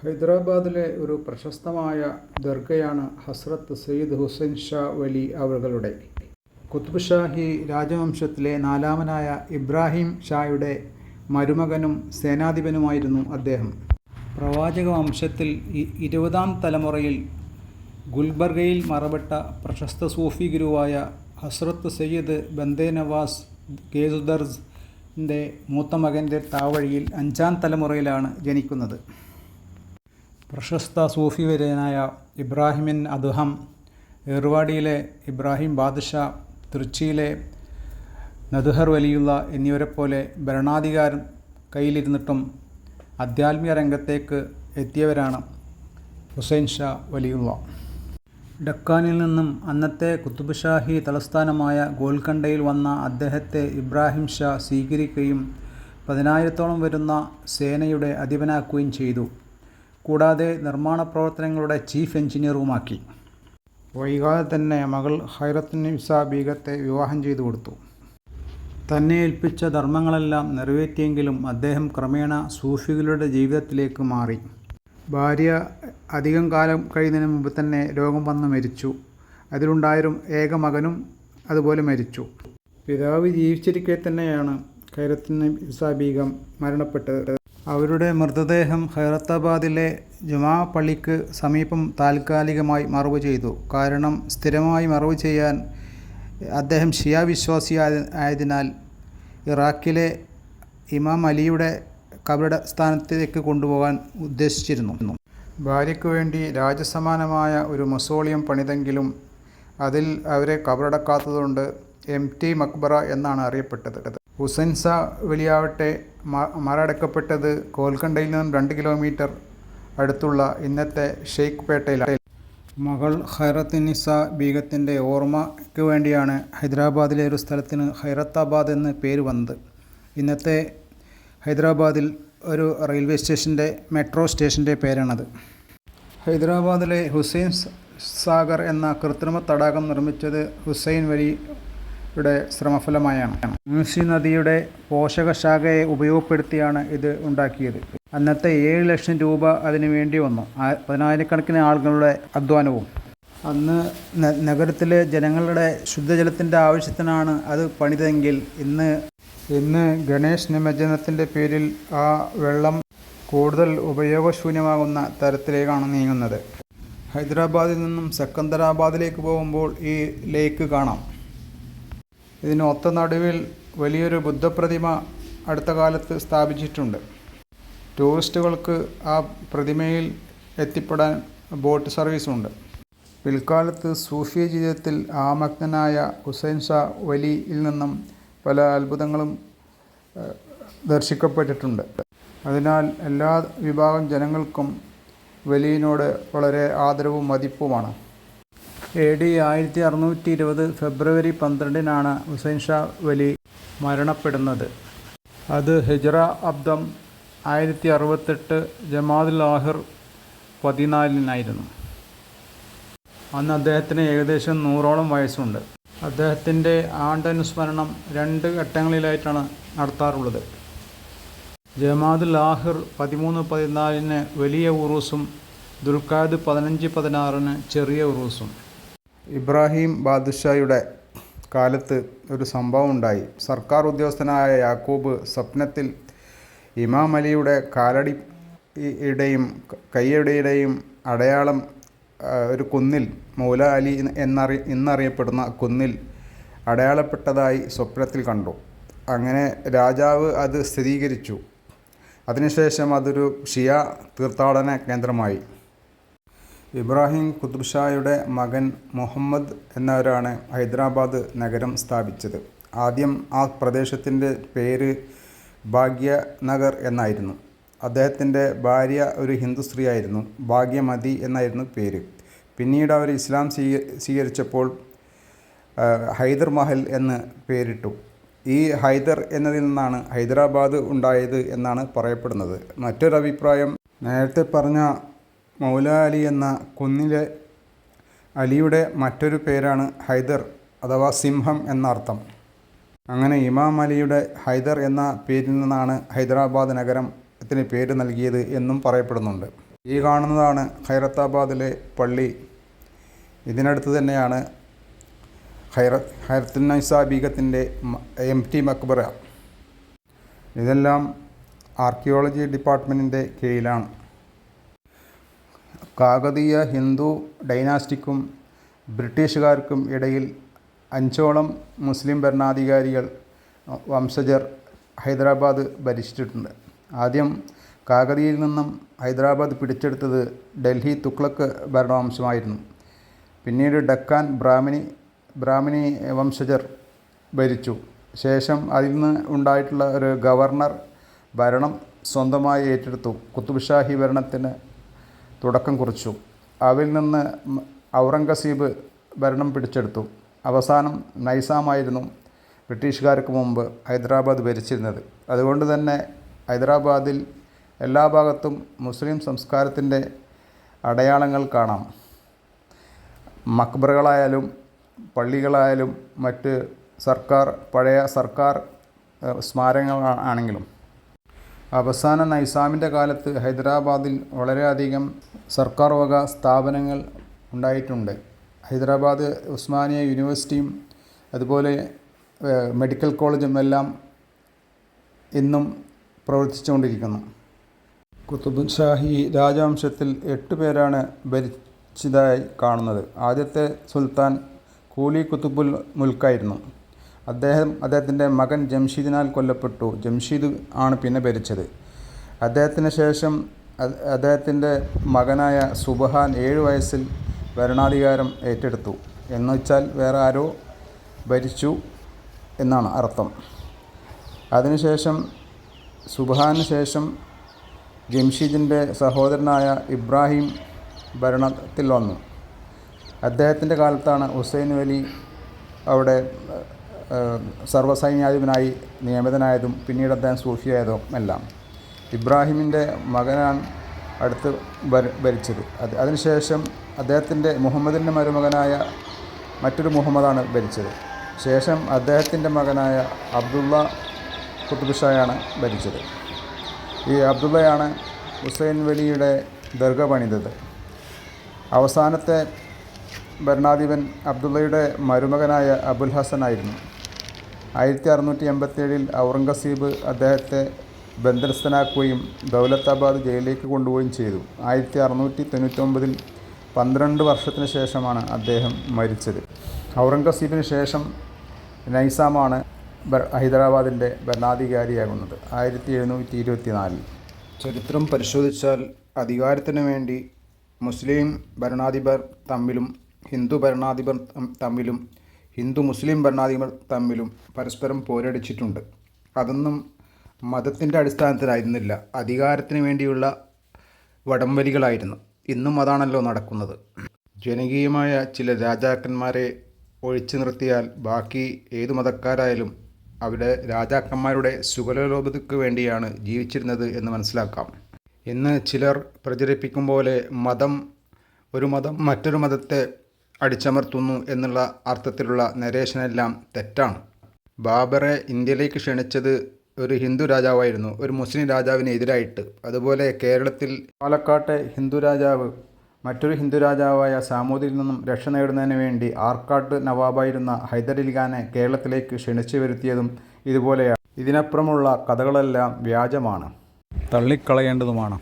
ഹൈദരാബാദിലെ ഒരു പ്രശസ്തമായ ദർഗയാണ് ഹസ്രത്ത് സയ്യിദ് ഹുസൈൻ ഷാ വലി അവകളുടെ. കുത്ബ് ഷാഹി രാജവംശത്തിലെ നാലാമനായ ഇബ്രാഹിം ഷായുടെ മരുമകനും സേനാധിപനുമായിരുന്നു അദ്ദേഹം. പ്രവാചക വംശത്തിൽ 20ാം തലമുറയിൽ ഗുൽബർഗയിൽ മറപ്പെട്ട പ്രശസ്ത സൂഫി ഗുരുവായ ഹസ്രത്ത് സയ്യിദ് ബന്ദേ നവാസ് ഗേസുദർസിൻ്റെ മൂത്ത മകൻ്റെ താവഴിയിൽ 5ാം തലമുറയിലാണ് ജനിക്കുന്നത്. പ്രശസ്ത സൂഫി വര്യനായ ഇബ്രാഹിമിൻ അദ്ഹം, ഏർവാടിയിലെ ഇബ്രാഹിം ബാദ്ഷാ, തൃച്ചിയിലെ നദ്ഹർ വലിയുള്ള എന്നിവരെപ്പോലെ ഭരണാധികാരം കയ്യിലിരുന്നിട്ടും ആധ്യാത്മിക രംഗത്തേക്ക് എത്തിയവരാണ് ഹുസൈൻ ഷാ വലിയുള്ള. ഡക്കാനിൽ നിന്നും അന്നത്തെ കുത്തുബ് ഷാഹി തലസ്ഥാനമായ ഗോൽക്കണ്ടയിൽ വന്ന അദ്ദേഹത്തെ ഇബ്രാഹിം ഷാ സ്വീകരിക്കുകയും 10,000-ഓളം വരുന്ന സേനയുടെ അധിപനാക്കുകയും ചെയ്തു. കൂടാതെ നിർമ്മാണ പ്രവർത്തനങ്ങളുടെ ചീഫ് എഞ്ചിനീയറുമാക്കി. വൈകാതെ തന്നെ മകൾ ഹൈറത്തുന്നിസ ബീഗത്തെ വിവാഹം ചെയ്തു കൊടുത്തു. തന്നെ ഏൽപ്പിച്ച ധർമ്മങ്ങളെല്ലാം നിറവേറ്റിയെങ്കിലും അദ്ദേഹം ക്രമേണ സൂഫികളുടെ ജീവിതത്തിലേക്ക് മാറി. ഭാര്യ അധികം കാലം കഴിയുന്നതിന് മുമ്പ് തന്നെ രോഗം വന്ന് മരിച്ചു. അതിലുണ്ടായൊരു ഏക മകനും അതുപോലെ മരിച്ചു. പിതാവ് ജീവിച്ചിരിക്കെ തന്നെയാണ് ഹൈറത്തുന്നിസ ബീഗം മരണപ്പെട്ടത്. അവരുടെ മൃതദേഹം ഹൈറത്താബാദിലെ ജുമാ പള്ളിക്ക് സമീപം താൽക്കാലികമായി മറവ് ചെയ്തു. കാരണം സ്ഥിരമായി മറവ് ചെയ്യാൻ അദ്ദേഹം ഷിയ വിശ്വാസി ആയതിനാൽ ഇറാഖിലെ ഇമാം അലിയുടെ ഖബർസ്ഥാനത്തേക്ക് കൊണ്ടുപോകാൻ ഉദ്ദേശിച്ചിരുന്നു. ഭാര്യയ്ക്ക് വേണ്ടി രാജസമാനമായ ഒരു മൊസോളിയം പണിതെങ്കിലും അതിൽ അവരെ ഖബറടക്കാത്തതുകൊണ്ട് എംടി മക്ബറ എന്നാണ് അറിയപ്പെട്ടത്. ഹുസൈൻ ഷാ വലിയാവട്ടെ മറടക്കപ്പെട്ടത് ഗോൽക്കണ്ടയിൽ നിന്നും 2 കിലോമീറ്റർ അടുത്തുള്ള ഇന്നത്തെ ഷെയ്ഖ് പേട്ടയിലാണ്. മകൾ ഹൈറത്തുന്നിസ ബീഗത്തിൻ്റെ ഓർമ്മയ്ക്ക് വേണ്ടിയാണ് ഹൈദരാബാദിലെ ഒരു സ്ഥലത്തിന് ഹൈറത്താബാദ് എന്ന് പേര് വന്നത്. ഇന്നത്തെ ഹൈദരാബാദിൽ ഒരു റെയിൽവേ സ്റ്റേഷൻ്റെ മെട്രോ സ്റ്റേഷൻ്റെ പേരാണത്. ഹൈദരാബാദിലെ ഹുസൈൻ സാഗർ എന്ന കൃത്രിമ തടാകം നിർമ്മിച്ചത് ഹുസൈൻ വലിയുടെ ശ്രമഫലമായാണ്. മൂസി നദിയുടെ പോഷകശാഖയെ ഉപയോഗപ്പെടുത്തിയാണ് ഇത് ഉണ്ടാക്കിയത്. അന്നത്തെ 7 ലക്ഷം രൂപ അതിനു വേണ്ടി വന്നു. 10,000-കണക്കിന് ആളുകളുടെ അധ്വാനവും. അന്ന് നഗരത്തിലെ ജനങ്ങളുടെ ശുദ്ധജലത്തിൻ്റെ ആവശ്യത്തിനാണ് അത് പണിതെങ്കിൽ ഇന്ന് ഗണേശ് നിമജ്ജനത്തിൻ്റെ പേരിൽ ആ വെള്ളം കൂടുതൽ ഉപയോഗശൂന്യമാകുന്ന തരത്തിലേക്കാണ് നീങ്ങുന്നത്. ഹൈദരാബാദിൽ നിന്നും സെക്കന്ദരാബാദിലേക്ക് പോകുമ്പോൾ ഈ ലേക്ക് കാണാം. ഇതിന് ഒത്ത നടുവിൽ വലിയൊരു ബുദ്ധപ്രതിമ അടുത്ത കാലത്ത് സ്ഥാപിച്ചിട്ടുണ്ട്. ടൂറിസ്റ്റുകൾക്ക് ആ പ്രതിമയിൽ എത്തിപ്പെടാൻ ബോട്ട് സർവീസുണ്ട്. പിൽക്കാലത്ത് സൂഫി ജീവിതത്തിൽ ആമഗ്നനായ ഹുസൈൻ ഷാ വലിയിൽ നിന്നും പല അത്ഭുതങ്ങളും ദർശിക്കപ്പെട്ടിട്ടുണ്ട്. അതിനാൽ എല്ലാ വിഭാഗം ജനങ്ങൾക്കും വലിയിനോട് വളരെ ആദരവും മതിപ്പുമാണ്. AD 1620 ഫെബ്രുവരി 12-നാണ് ഹുസൈൻ ഷാ വലി മരണപ്പെടുന്നത്. അത് ഹിജ്റ അബ്ദം 1068 ജമാദുൽ ആഹിർ 14-നായിരുന്നു. അന്ന് അദ്ദേഹത്തിന് ഏകദേശം 100ഓളം വയസ്സുണ്ട്. അദ്ദേഹത്തിൻ്റെ ആണ്ടനുസ്മരണം 2 ഘട്ടങ്ങളിലായിട്ടാണ് നടത്താറുള്ളത്. ജമാദുൽ ആഹിർ 13-14 വലിയ ഉറൂസും ദുൽഖഅദ് 15-16 ചെറിയ ഉറൂസും. ഇബ്രാഹിം ബാദ്ഷായുടെ കാലത്ത് ഒരു സംഭവം ഉണ്ടായി. സർക്കാർ ഉദ്യോഗസ്ഥനായ യാക്കൂബ് സ്വപ്നത്തിൽ ഇമാം അലിയുടെ കാലടിയുടെയും കയ്യടിയുടെയും അടയാളം ഒരു കുന്നിൽ, മൗല അലി എന്നറിയപ്പെടുന്ന കുന്നിൽ അടയാളപ്പെട്ടതായി സ്വപ്നത്തിൽ കണ്ടു. അങ്ങനെ രാജാവ് അത് സ്ഥിരീകരിച്ചു. അതിനുശേഷം അതൊരു ഷിയ തീർത്ഥാടന കേന്ദ്രമായി. ഇബ്രാഹിം കുത്ബ് ഷായുടെ മകൻ മുഹമ്മദ് എന്നവരാണ് ഹൈദരാബാദ് നഗരം സ്ഥാപിച്ചത്. ആദ്യം ആ പ്രദേശത്തിൻ്റെ പേര് ഭാഗ്യനഗർ എന്നായിരുന്നു. അദ്ദേഹത്തിൻ്റെ ഭാര്യ ഒരു ഹിന്ദു സ്ത്രീയായിരുന്നു. ഭാഗ്യമതി എന്നായിരുന്നു പേര്. പിന്നീട് അവർ ഇസ്ലാം സ്വീകരിച്ചപ്പോൾ ഹൈദർ മഹൽ എന്ന് പേരിട്ടു. ഈ ഹൈദർ എന്നതിൽ നിന്നാണ് ഹൈദരാബാദ് ഉണ്ടായത് എന്നാണ് പറയപ്പെടുന്നത്. മറ്റൊരഭിപ്രായം, നേരത്തെ പറഞ്ഞ മൗല അലി എന്ന കുന്നിലെ അലിയുടെ മറ്റൊരു പേരാണ് ഹൈദർ അഥവാ സിംഹം എന്നർത്ഥം. അങ്ങനെ ഇമാം അലിയുടെ ഹൈദർ എന്ന പേരിൽ നിന്നാണ് ഹൈദരാബാദ് നഗരത്തിന് പേര് നൽകിയത് എന്നും പറയപ്പെടുന്നുണ്ട്. ഈ കാണുന്നതാണ് ഖൈറത്താബാദിലെ പള്ളി. ഇതിനടുത്ത് തന്നെയാണ് ഹൈറത്തുന്നൈസ ബീഗത്തിൻ്റെ എംടി മക്ബറ. ഇതെല്ലാം ആർക്കിയോളജി ഡിപ്പാർട്ട്മെൻറ്റിൻ്റെ കീഴിലാണ്. കാകതീയ ഹിന്ദു ഡൈനാസ്റ്റിക്കും ബ്രിട്ടീഷുകാർക്കും ഇടയിൽ 5ഓളം മുസ്ലിം ഭരണാധികാരികൾ വംശജർ ഹൈദരാബാദ് ഭരിച്ചിട്ടുണ്ട്. ആദ്യം കാകതീയിൽ നിന്നും ഹൈദരാബാദ് പിടിച്ചെടുത്തത് ഡൽഹി തുഗ്ലക്ക് ഭരണവംശമായിരുന്നു. പിന്നീട് ഡക്കാൻ ബ്രാഹ്മിണി വംശജർ ഭരിച്ചു. ശേഷം അതിൽ നിന്ന് ഉണ്ടായിട്ടുള്ള ഒരു ഗവർണർ ഭരണം സ്വന്തമായി ഏറ്റെടുത്തു. കുത്തുബ് ഷാഹി ഭരണത്തിന് തുടക്കം കുറിച്ചു. അവരിൽ നിന്ന് ഔറംഗസീബ് ഭരണം പിടിച്ചെടുത്തു. അവസാനം നൈസാമായിരുന്നു ബ്രിട്ടീഷുകാർക്ക് മുമ്പ് ഹൈദരാബാദ് ഭരിച്ചിരുന്നത്. അതുകൊണ്ട് തന്നെ ഹൈദരാബാദിൽ എല്ലാ ഭാഗത്തും മുസ്ലിം സംസ്കാരത്തിൻ്റെ അടയാളങ്ങൾ കാണാം. മക്ബറകളായാലും പള്ളികളായാലും മറ്റ് പഴയ സർക്കാർ സ്മാരകങ്ങളാണെങ്കിലും. അവസാന നൈസാമിൻ്റെ കാലത്ത് ഹൈദരാബാദിൽ വളരെയധികം സർക്കാർ വക സ്ഥാപനങ്ങൾ ഉണ്ടായിട്ടുണ്ട്. ഹൈദരാബാദ് ഉസ്മാനിയ യൂണിവേഴ്സിറ്റിയും അതുപോലെ മെഡിക്കൽ കോളേജും എല്ലാം ഇന്നും പ്രവർത്തിച്ചുകൊണ്ടിരിക്കുന്നു. കുത്തുബ് ഷാഹി രാജവംശത്തിൽ 8 പേരാണ് ഭരിച്ചതായി കാണുന്നത്. ആദ്യത്തെ സുൽത്താൻ കൂലി കുത്തുബുൽ മുൽക്കായിരുന്നു. അദ്ദേഹത്തിൻ്റെ മകൻ ജംഷീദിനാൽ കൊല്ലപ്പെട്ടു. ജംഷീദ് ആണ് പിന്നെ ഭരിച്ചത്. അദ്ദേഹത്തിന് ശേഷം അദ്ദേഹത്തിൻ്റെ മകനായ സുബഹാൻ 7 വയസ്സിൽ ഭരണാധികാരം ഏറ്റെടുത്തു. എന്നുവെച്ചാൽ വേറെ ആരോ ഭരിച്ചു എന്നാണ് അർത്ഥം. അതിനുശേഷം സുബഹാന് ശേഷം ജംഷീദിൻ്റെ സഹോദരനായ ഇബ്രാഹിം ഭരണത്തിൽ വന്നു. അദ്ദേഹത്തിൻ്റെ കാലത്താണ് ഹുസൈൻ വലി അവിടെ സർവ്വസൈന്യാധിപനായി നിയമിതനായതും പിന്നീട് അദ്ദേഹം സൂഫിയായതും എല്ലാം. ഇബ്രാഹിമിൻ്റെ മകനാണ് അടുത്ത് ഭരിച്ചത്. അതിനുശേഷം അദ്ദേഹത്തിൻ്റെ മുഹമ്മദിൻ്റെ മരുമകനായ മറ്റൊരു മുഹമ്മദാണ് ഭരിച്ചത്. ശേഷം അദ്ദേഹത്തിൻ്റെ മകനായ അബ്ദുള്ള കുത്തുബ് ഷായാണ് ഭരിച്ചത്. ഈ അബ്ദുള്ളയാണ് ഹുസൈൻ വലിയുടെ ദർഗ പണിതത്. അവസാനത്തെ ഭരണാധിപൻ അബ്ദുള്ളയുടെ മരുമകനായ അബുൽ ഹസൻ ആയിരുന്നു. 1687 ഔറംഗസീബ് അദ്ദേഹത്തെ ബന്ധനസ്ഥനാക്കുകയും ദൗലത്താബാദ് ജയിലിലേക്ക് കൊണ്ടുപോവുകയും ചെയ്തു. 1699 12 വർഷത്തിന് ശേഷമാണ് അദ്ദേഹം മരിച്ചത്. ഔറംഗസീബിന് ശേഷം നൈസാമാണ് ഹൈദരാബാദിൻ്റെ ഭരണാധികാരിയാകുന്നത് 1724. ചരിത്രം പരിശോധിച്ചാൽ അധികാരത്തിനു വേണ്ടി മുസ്ലിം ഭരണാധിപർ തമ്മിലും ഹിന്ദു ഭരണാധിപർ തമ്മിലും ഹിന്ദു മുസ്ലിം ഭരണാധിപർ തമ്മിലും പരസ്പരം പോരടിച്ചിട്ടുണ്ട്. അതൊന്നും മതത്തിൻ്റെ അടിസ്ഥാനത്തിലായിരുന്നില്ല, അധികാരത്തിന് വേണ്ടിയുള്ള വടംവലികളായിരുന്നു. ഇന്നും അതാണല്ലോ നടക്കുന്നത്. ജനകീയമായ ചില രാജാക്കന്മാരെ ഒഴിച്ചു നിർത്തിയാൽ ബാക്കി ഏതു മതക്കാരായാലും അവിടെ രാജാക്കന്മാരുടെ സുഖലോഭതയ്ക്ക് വേണ്ടിയാണ് ജീവിച്ചിരുന്നത് എന്ന് മനസ്സിലാക്കാം. ഇന്ന് ചിലർ പ്രചരിപ്പിക്കും പോലെ ഒരു മതം മറ്റൊരു മതത്തെ അടിച്ചമർത്തുന്നു എന്നുള്ള അർത്ഥത്തിലുള്ള നരേഷനെല്ലാം തെറ്റാണ്. ബാബറെ ഇന്ത്യയിലേക്ക് ക്ഷണിച്ചത് ഒരു ഹിന്ദു രാജാവായിരുന്നു, ഒരു മുസ്ലിം രാജാവിന് എതിരായിട്ട്. അതുപോലെ കേരളത്തിൽ പാലക്കാട്ടെ ഹിന്ദു രാജാവ് മറ്റൊരു ഹിന്ദു രാജാവായ സാമൂതിരിൽ നിന്നും രക്ഷ നേടുന്നതിന് വേണ്ടി ആർക്കാട്ട് നവാബായിരുന്ന ഹൈദരലി ഖാനെ കേരളത്തിലേക്ക് ക്ഷണിച്ചു വരുത്തിയതും ഇതുപോലെയാണ്. ഇതിനപ്പുറമുള്ള കഥകളെല്ലാം വ്യാജമാണ്, തള്ളിക്കളയേണ്ടതുമാണ്.